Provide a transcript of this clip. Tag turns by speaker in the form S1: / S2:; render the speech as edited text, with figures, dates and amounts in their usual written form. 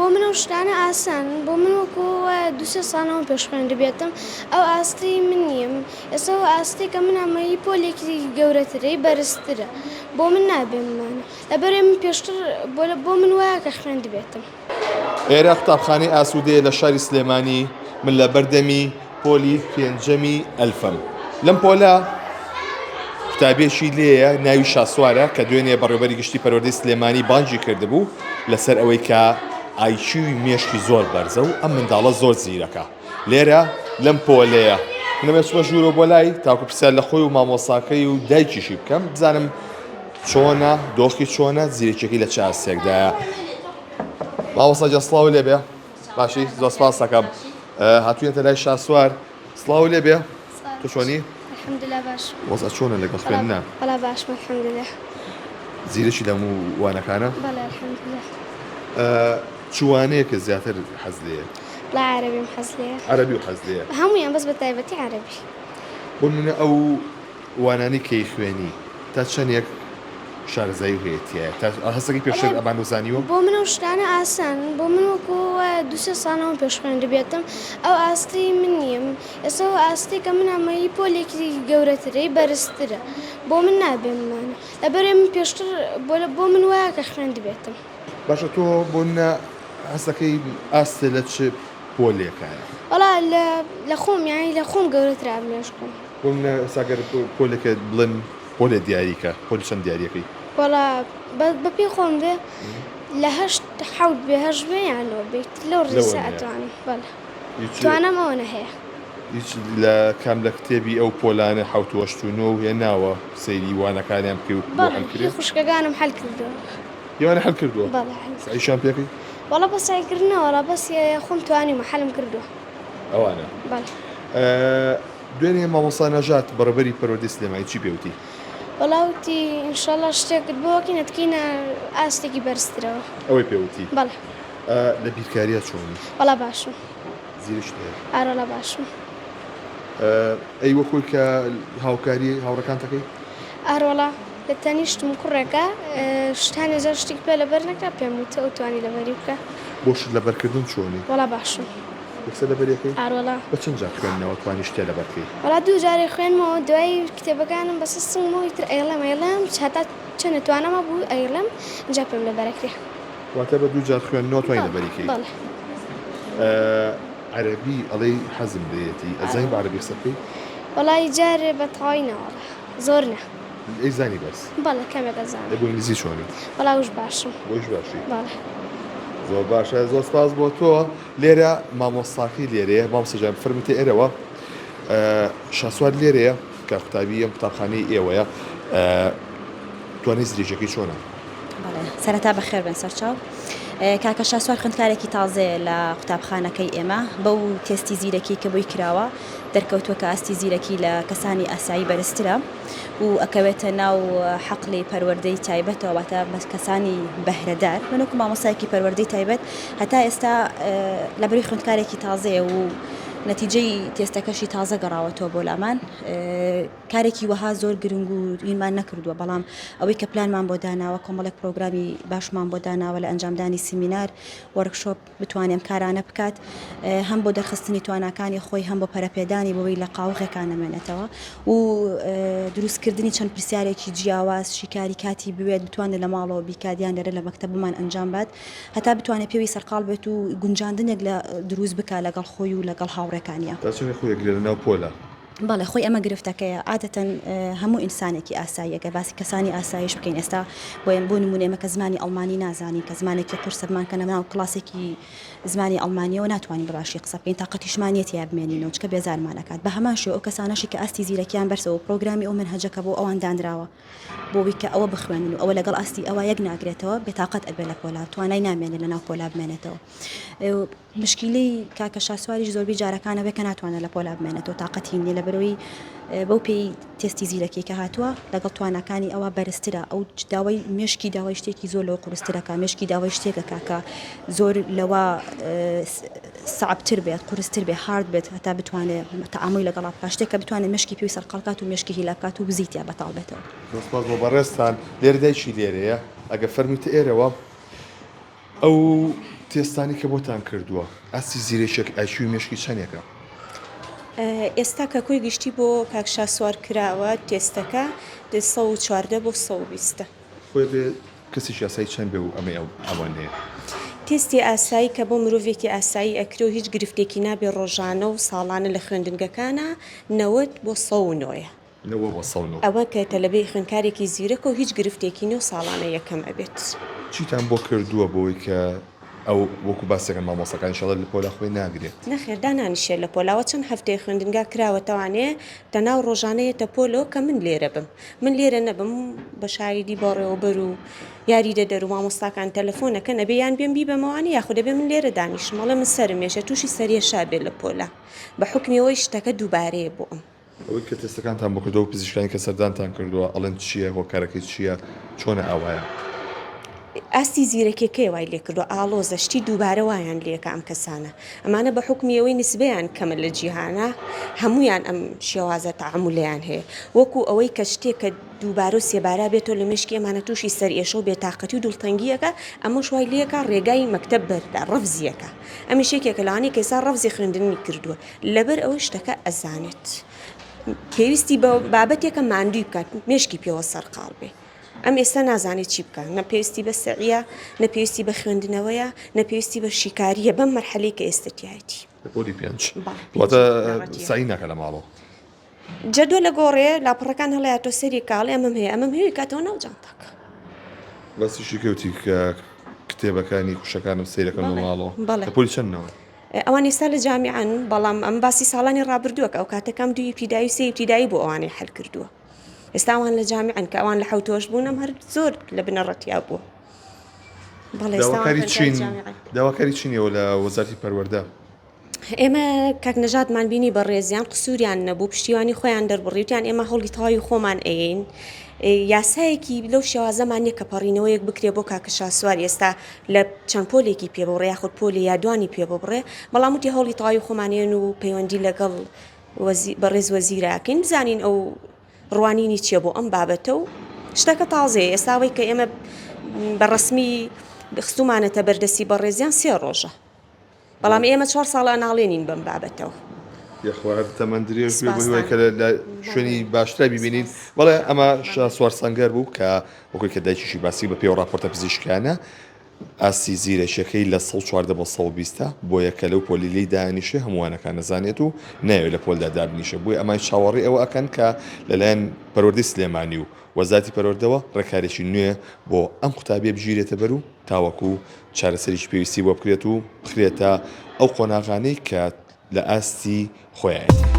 S1: بۆ منە شتانە ئاسان بۆ من وەکو دوسێ ساڵەوە پێش خوێندە بێتم ئەو ئاستی من نیم ئێستا ئاستی کە من ئەمەی پۆلێکی گەورەترەی بەرزترە بۆ من نابێمانە لەبەرێ من پێشتر بۆ من وایە کە خوێندە بێتم.
S2: ئێرە قوتابخانەی ئاسوودەیە لە شاری سلێمانی من لە بەردەمی پۆلی پێنجەمی ئەلفەم لەم پۆلە قوتابێکی لێیە ناوی شاسوارە کە دوێنێ بەڕێوەبەری گشتی پەروەردەی سلێمانی بانگی کردبوو لەسەر ئەوەی کە ئایکیوی مێشکی زۆر بەرزە و ئەم منداڵە زۆر زیرەکە لێرە لەم پۆلەیە منەمێچمە ژوورە بۆ لای تاکو پرسیار لە خۆی و مامۆساکەی و دایکیشی بکەم بزانم چۆنە دۆخی چۆنە زیرەکێکی لە چاسێکدایە. مامۆستا جان سڵاو لێبێ. باشی زۆر سپاس دەکەم هاتوویەتە لای شاسوار. سڵاو لێبێ. تۆ چۆنی؟
S1: الحەمدوللا باش.
S2: وەزع چۆنە لەگەڵ خوێندنە؟
S1: بەڵا باشم الحەمدوللا.
S2: زیرەکی لەم وانەکانە؟
S1: بەڵێ الحەمدوللا.
S2: چوانەیەکە زیاتر حەز لێیە؟
S1: لا عەرەبیم حەز لێیە.
S2: عەرەبی و حەز لێیە؟
S1: هەموویان بەس بە تایبەتی عەرەبی.
S2: بۆ نمونە ئەو وانانی کەی خوێنی تا چەندێک شارەزایی هەیەتیایە تا هەستێکی پێشتر ئەمان دەزانیوە؟
S1: بۆ منە شتانە ئاسان بۆ من وەکو دوسێ ساڵەوە پێش خوێندە بێتم ئەو ئاستی من نیم ئێستا ئاستی کە من ئەمەی پۆلێکی گەورەترەی بەرزترە بۆ من نابێمانە لەبەرێ من پێشتر بۆ من وایە کە خوێندە بێتم.
S2: باشە تۆ بۆ هەستەکەی ئاستە لە چ پۆلێکایە؟
S1: وەڵا لە خۆم یانی لە خۆم گەورەترا مێشکم.
S2: بۆ منە ساگەر پۆلێکە بڵێن پۆلێ دیاریکە پۆلی چەند دیاریەکەی؟
S1: وەڵا بە پێی خۆم بێ لە هەشت حەوت بێ هەشت بێ یانەوە بێت لەو ڕێسە ئەتوانم بەڵێ توانم ئەوەنە هەیە.
S2: هیچ لە کام لە کتێبی ئەو پۆلانە حەوت و هەشتونەوە هێناوە سەیری وانەکانیان بکەی و بۆ هەڵکرێت؟
S1: خوشکەکانم هەڵ کردووە.
S2: یوانە هەڵ کردووە؟
S1: بەڵێ.
S2: سعیشان پێکەی؟
S1: وەڵا بە سایکردنەوە وەڵا بەس خۆم توانیمە حەلم کردووە.
S2: ئەوانە.
S1: بەڵێ.
S2: دوێنێ مامۆستا نەژات بەڕێوەبەری پەروەردەی سلێمانی چی پێوتی؟
S1: وەڵاوتی ئینشەڵا شتێکت بۆکە نەتکەینە ئاستێکی بەرزترەوە.
S2: ئەوەی پێوتی؟
S1: بەڵێ.
S2: لە بیرکاریە چۆنی؟
S1: وەڵا باشم.
S2: زیرش لێ؟
S1: ئارەڵا باشم.
S2: ئەی وەکوی کە هاوکاری هاوڕەکان دەکەی؟
S1: ئارۆڵا لە تەنیشتم کوڕێکە شتانی زۆر شتێک پێ لەبەر نەکا پێم وتە ئەو توانی لەبەری بکە.
S2: بۆشت لەبەرکردن چۆنی؟
S1: وەڵا باشم.
S2: یەکسەر لەبەریەکەی؟
S1: ئارۆڵا.
S2: بە چەند جار خوێندنەوە توانی شتێ لەبەرکەی؟
S1: وەڵا دوو جارێ خوێنمەوە دوای کتێبەکانم بەسە سنگمەوەی تر ئەیڵەم هەتا چەند توانەمە بوو ئەیڵەم اینجا پێم لەبەرەکرێ.
S2: واتە بە دوو جار خوێندنەوە توانی لەبەریکەی؟
S1: بەڵێ.
S2: عەرەبی ئەڵێی حەزم لێیەتی ئەزانی بە عەرەبی قسە بکەی؟
S1: وەڵای جارێ بە تەواوی نەوەڵا زۆر نە.
S2: ئەی زانی بەس؟
S1: بەڵێ کەمێک ئەزانم.
S2: بۆ ئینگلیزی چۆنی؟
S1: وەڵا وش باشم.
S2: بۆیش باشی؟
S1: بەڵێ.
S2: زۆر باشە زۆر سپاس بۆ تۆ. لێرە مامۆستاکەی لێرەیە مامۆستا جان فەرموویتە ئێرەوە شاسوار لێرەیە کە قوتابی ئەم قوتابخانەی ئێوەیە توانای زیرەکەی چۆنە؟
S3: بەڵێ سەرەتا بەخێر بن سەرچاو. کاکە شاسوار خوێندکارێکی تازەیە لە قوتابخانەکەی ئێمە بەو تێستی زیرەکی کە بۆی کراوە دەرکەوتووە کە ئاستی زیرەکی لە کەسانی ئاسایی بەرزترە و ئەکەوێتە ناو حەقلی پەروەردەی تایبەتەوە واتە بە کەسانی بەهرەدار منوەکو مامۆستایەکی پەروەردەی تایبەت هەتا ئێستا لەبەری خوێندکارێکی تازەیە و نەتیجەی تێستەکەشی تازە گەڕاوەتەوە بۆ لامان کارێکی وەها زۆر گرنگ و ڕینمان نەکردووە بەڵام ئەوەی کە پلانمان بۆ داناوە کۆمەڵێک پرۆگرامی باشمان بۆ داناوە لە ئەنجامدانی سیمینار وەرکشۆپ بتوانێم کارانە بکات هەم بۆ دەرخستنی تواناکانی خۆی هەم بۆ پەرەپێدانی بۆی لە قاوغێکانە مێنێتەوە و دروستکردنی چەند پرسیارێکی جیاواز شیکاری کاتی بوێت بتوانێت لە ماڵەوە بیکادیان لەرە لە مەکتەبمان ئەنجام بات هەتا بتوانێت پێوی سەرقاڵ بێت و گونجاندنێک لە دروست بکە لەگەڵ خۆی و لەگەڵ هاوڕێکانیە.
S2: داچێنێ خۆیەک لەناو پۆلە؟
S3: بەڵێ خۆی ئەمە گرفتەکەیە عادەتەن هەموو ئینسانێکی ئاساییەکە باسی کەسانی ئاسایش بکەین ئێستا بۆ نمونێمە کە زمانی ئەڵمانی نازانی کە زمانێکی قورسەمان کە نەماو کلاسێکی زمانی ئەڵمانیەوە ناتوانین بەباشی قسە بکەین تاقەتیشمانیەتی یا بمێنینەوە چکە بێزارمانەکات بە هەمان شێوە ئەو کەسانەشی کە ئاستی زیرەکیان بەرسەوە پرۆگرامی ئەو منهەجەکە بۆ ئەوان دانراوە بۆی کە ئەوە بخوێنن و ئەوە لەگەڵ ئاستی ئەوە یەک ناگرێتەوە بێتاقەت ئەبێ لە پۆلا توانای نامێنێت لەناو پۆلا بمێنێتەوە مشکیلەی کاکە شاسواریش زۆربەی جارەکانە بێ کە ناتوانێت لە پۆلا بمێنێتەوە تاقەتی نیە لەبەرەوەی بەو پێی تێستی زیرەکی کە هاتووە لەگەڵ توانەکانی ئەوە بەرزترە ئەو داوای مێشکی داوای شتێکی زۆر لەوە قورسترەکە مێشکی داوای شتێکە کاکە زۆر لەوە سعبتر بێت قورستر بێ هارد بێت هەتا بتوانێت تەعاملی لەگەڵا بکات شتێکە بتوانێت مشکی پێوی سەرقاڵکات و مێشکی هیلاکات و بزیتیا بەتاڵ بێتەوە.
S2: سپاس بۆ بەڕێستان لێرە دایکی لێرەیە ئەگە فەرموویتە ئێرەوە ئەو تێستانی کە بۆتان کردووە ئاستی زیرەشێک ئایشوی مێشکی چەندێکە؟
S4: ئێستا کە کۆی گشتی بۆ کاکشا سوار کراوە تێستەکە 114 بۆ 120.
S2: خۆی بێ کەسیش یاسایی چەند بێ و ئەمە ئەوانەیە.
S4: تێستی ئاسایی کە بۆ مرۆڤێکی ئاسایی ئەکرۆ هیچ گرفتێکی نابێ ڕۆژانە و ساڵانە لە خوێندنگەکانە 90 بۆ 109.
S2: نەوە بۆ 109.
S4: ئەوە کە تەلەبەی خوێندکارێکی زیرەکە و هیچ گرفتێکی نێ و ساڵانە یەکەم ئەبێت.
S2: چیتان بۆ کردووە بۆی کە ئەو وەکو باسێکەکە مامۆسەکان ئینشاڵڵا لە پۆلا خۆی ناگرێت؟
S4: نەخێردا نانیشێت لە پۆلاوە چەند هەفتەی خوێندنگا کراوەتەوانێ تەناو ڕۆژانەیەتە پۆلۆ کە من لێرە بم. من لێرە نەبم بە شایدی بۆ ڕێوەبەر و یاری دەدەر و مامۆستاکان تەلەفۆنەکە نەبێ یان بێن بی بەمەوانی یاخود دەبێ من لێرە دانیشم مەڵێ من سەرمێشە تووشی سەریێشا بێت لە پۆلا بە حوکمیەوەی شتەکە دووبارەیە بۆ ئەم.
S2: ئەوەی کە تێستەکانتان بۆ کردەوە و پزیشکانی کە سەردانتان کردووە ئەڵەن چییە هۆکارەکەی چییە چۆنە ئاوایە؟
S4: ئاستی زیرەکێکەکەی وای لێ کردو ئالۆزە شتی دووبارە وایان لێکە ئەم کەسانە ئەمانە بە حوکمیەوەی نسبەیان کەمە لە جیهانە هەمویان ئەم شێوازە تەعامولیان هەیە وەکو ئەوەی کە شتێک کە دووبارە و سێبارا بێتەوە لە مشکی ئەمانە تووشی سەرئێشە و بێتاقەتی و دڵتەنگیەکە ئەمەش وای لێکە ڕێگای مەکتەب بەردا ڕەفزیەکە ئەمیش یەکێکە لەوانەی کە ئێستا ڕەفزی خوێندنی کردووە لەبەر ئەوەی شتەکە ئەزانێت پێویستی بە بابەتێکە ماندووی بکات مێشکی پێوە سەرقاڵ بێ. ئەم ئێستا نازانێت چی بکە نەپێویستی بە سەعیە نەپێویستی بە خوێندنەوەیە نەپێویستی بە شیکاریە بەم مەرحەلەی کە ئێستەتیایەتی
S2: پۆلی پێنج واتە سعی ناکە لە ماڵەوە
S4: جەدۆ لە گۆڕێ لاپەڕەکان هەڵەیە تۆ سەری کاڵێ ئەمەم هەیە ئەمەم هەیە کاتەوە ناو جانتاکە
S2: بەسیشی کەوتی کە کتێبەکانی کوشەکانم سیرەکەم لە ماڵەوە
S4: بەڵێ.
S2: پۆلی چەندنەوە؟
S4: ئەوان ئێستا لە جامیعان بەڵام ئەم باسی ساڵانی ڕابردووەکە ئەو کاتەکەم دوی ئیبتیدایی و سێ ئیبتیدایی بۆ ئەوانەی هەل کردووە. ئێستا ئەوان لە جامیعان کە ئەوان لە حوتۆش بوون ئەم هەر زۆر لە بنەڕەتیا بووە. بەڵێ
S2: داواکاری چینەوە لە وەزارەتی پەروەردە؟
S4: ئێمە کاک نەژادمان بینی بە ڕێزیان قسووریان نەبوو پشتیوانی خۆیان دەربڕیوتیان ئێمە هەوڵی تەواوی خۆمان ئەین یاسایەکی لەو شێوازەمان نیە کە پەڕینەوەیەک بکرێ بۆ کاکەشا سوار ئێستا لە چەند پۆلێکی پێ بڕێ یاخود پۆلی یادوانی پێ بڕێ بەڵام وتی هەوڵی تەواوی خۆمانێن و پەیوەندی لەگەڵ بەڕێز وەزیرەکەین بزانین ئەو ڕوانینی چیە بۆ ئەم بابەتە و شتەکە تازەیە ئێستاوەی کە ئێمە بەڕسمی خستومانەتە بەردەسی بەڕێزیان 3 ڕۆژە بەڵام ئێمە 4 ساڵە ناڵێنین بەم بابەتەوە
S2: یخوار تەمەندرێژ بووی کە لە شوێنی باشترا ببینین بەڵێ ئەمە سوار سەنگەر بوو کە وەکوی کە دایکیشی باسی بە پێ و راپۆرتە پزیشکیانە ئاسی زیرەشەکەی لە 114 بۆ 120 بۆ یەکە لەو پۆلیلی دانیشە هەمووانەکان نەزانێت و ناوێت لە پۆلدا دابنیشە بووی ئەمان چاوەڕی ئەوە ئەکەن کە لەلایەن پەروەردەی سلێمانی و وەزارەتی پەروەردەوە ڕێکارێکی نوێ بۆ ئەم قوتابیە بژیرێتە بەر و تاوەکو چارەسەریش پێویستی بۆ بکرێت و بخرێتە ئەو قۆناغانەی کە لە ئاستی خۆیانێتی.